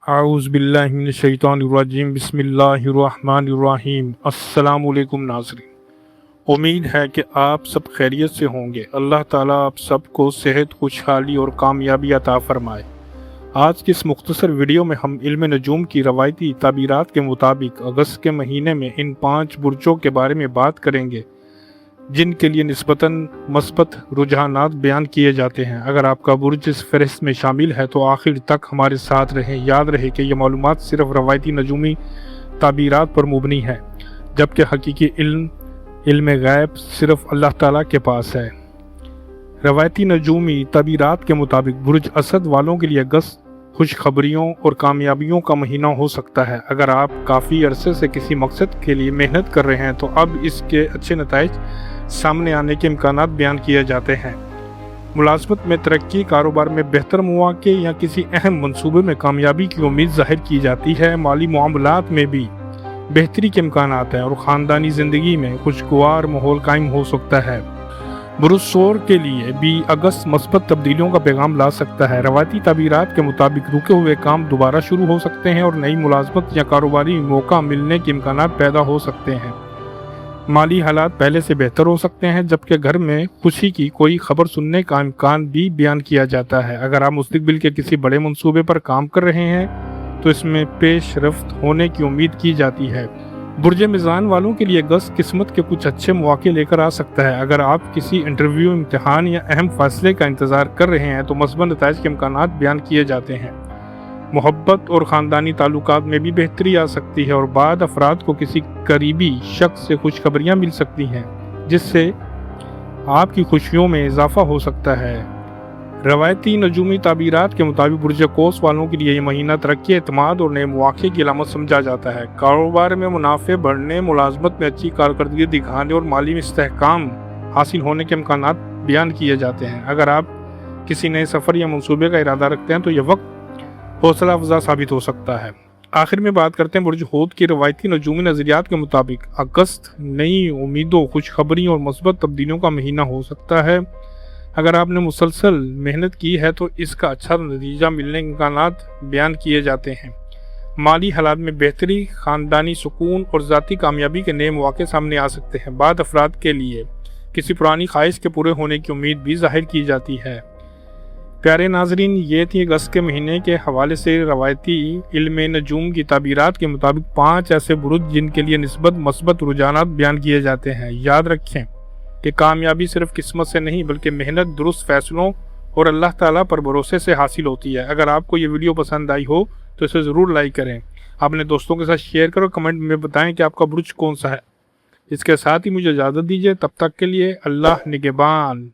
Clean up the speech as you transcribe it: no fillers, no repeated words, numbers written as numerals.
اعوذ باللہ من الشیطان الرجیم بسم اللہ الرحمن الرحیم۔ السلام علیکم ناظرین، امید ہے کہ آپ سب خیریت سے ہوں گے۔ اللہ تعالیٰ آپ سب کو صحت، خوشحالی اور کامیابی عطا فرمائے۔ آج کی اس مختصر ویڈیو میں ہم علم نجوم کی روایتی تعبیرات کے مطابق اگست کے مہینے میں ان 5 برجوں کے بارے میں بات کریں گے جن کے لیے نسبتاً مثبت رجحانات بیان کیے جاتے ہیں۔ اگر آپ کا برج اس فہرست میں شامل ہے تو آخر تک ہمارے ساتھ رہیں۔ یاد رہے کہ یہ معلومات صرف روایتی نجومی تعبیرات پر مبنی ہے، جبکہ حقیقی علم غیب صرف اللہ تعالیٰ کے پاس ہے۔ روایتی نجومی تعبیرات کے مطابق برج اسد والوں کے لیے اگست خوشخبریوں اور کامیابیوں کا مہینہ ہو سکتا ہے۔ اگر آپ کافی عرصے سے کسی مقصد کے لیے محنت کر رہے ہیں تو اب اس کے اچھے نتائج سامنے آنے کے امکانات بیان کیے جاتے ہیں۔ ملازمت میں ترقی، کاروبار میں بہتر مواقع یا کسی اہم منصوبے میں کامیابی کی امید ظاہر کی جاتی ہے۔ مالی معاملات میں بھی بہتری کے امکانات ہیں اور خاندانی زندگی میں خوشگوار ماحول قائم ہو سکتا ہے۔ برج ثور کے لیے بھی اگست مثبت تبدیلیوں کا پیغام لا سکتا ہے۔ روایتی تعبیرات کے مطابق رکے ہوئے کام دوبارہ شروع ہو سکتے ہیں اور نئی ملازمت یا کاروباری موقع ملنے کے امکانات پیدا ہو سکتے ہیں۔ مالی حالات پہلے سے بہتر ہو سکتے ہیں، جبکہ گھر میں خوشی کی کوئی خبر سننے کا امکان بھی بیان کیا جاتا ہے۔ اگر آپ مستقبل کے کسی بڑے منصوبے پر کام کر رہے ہیں تو اس میں پیش رفت ہونے کی امید کی جاتی ہے۔ برج میزان والوں کے لیے اگست قسمت کے کچھ اچھے مواقع لے کر آ سکتا ہے۔ اگر آپ کسی انٹرویو، امتحان یا اہم فیصلے کا انتظار کر رہے ہیں تو مثبت نتائج کے امکانات بیان کیے جاتے ہیں۔ محبت اور خاندانی تعلقات میں بھی بہتری آ سکتی ہے اور بعض افراد کو کسی قریبی شخص سے خوشخبریاں مل سکتی ہیں جس سے آپ کی خوشیوں میں اضافہ ہو سکتا ہے۔ روایتی نجومی تعبیرات کے مطابق برج قوس والوں کے لیے یہ مہینہ ترقی، اعتماد اور نئے مواقع کی علامت سمجھا جاتا ہے۔ کاروبار میں منافع بڑھنے، ملازمت میں اچھی کارکردگی دکھانے اور مالی استحکام حاصل ہونے کے امکانات بیان کیے جاتے ہیں۔ اگر آپ کسی نئے سفر یا منصوبے کا ارادہ رکھتے ہیں تو یہ وقت حوصلہ افزا ثابت ہو سکتا ہے۔ آخر میں بات کرتے ہیں برج حوت کی روایتی نجومی نظریات کے مطابق اگست نئی امیدوں، خوشخبری اور مثبت تبدیلیوں کا مہینہ ہو سکتا ہے۔ اگر آپ نے مسلسل محنت کی ہے تو اس کا اچھا نتیجہ ملنے کے امکانات بیان کیے جاتے ہیں۔ مالی حالات میں بہتری، خاندانی سکون اور ذاتی کامیابی کے نئے مواقع سامنے آ سکتے ہیں۔ بعض افراد کے لیے کسی پرانی خواہش کے پورے ہونے کی امید بھی ظاہر کی جاتی ہے۔ پیارے ناظرین، یہ تھی اگست کے مہینے کے حوالے سے روایتی علم نجوم کی تعبیرات کے مطابق 5 ایسے برج جن کے لیے نسبت مثبت رجحانات بیان کیے جاتے ہیں۔ یاد رکھیں کہ کامیابی صرف قسمت سے نہیں بلکہ محنت، درست فیصلوں اور اللہ تعالیٰ پر بھروسے سے حاصل ہوتی ہے۔ اگر آپ کو یہ ویڈیو پسند آئی ہو تو اسے ضرور لائک کریں، اپنے دوستوں کے ساتھ شیئر کرو، کمنٹ میں بتائیں کہ آپ کا برج کون سا ہے۔ اس کے ساتھ ہی مجھے اجازت دیجیے، تب تک کے لیے اللہ نگہبان۔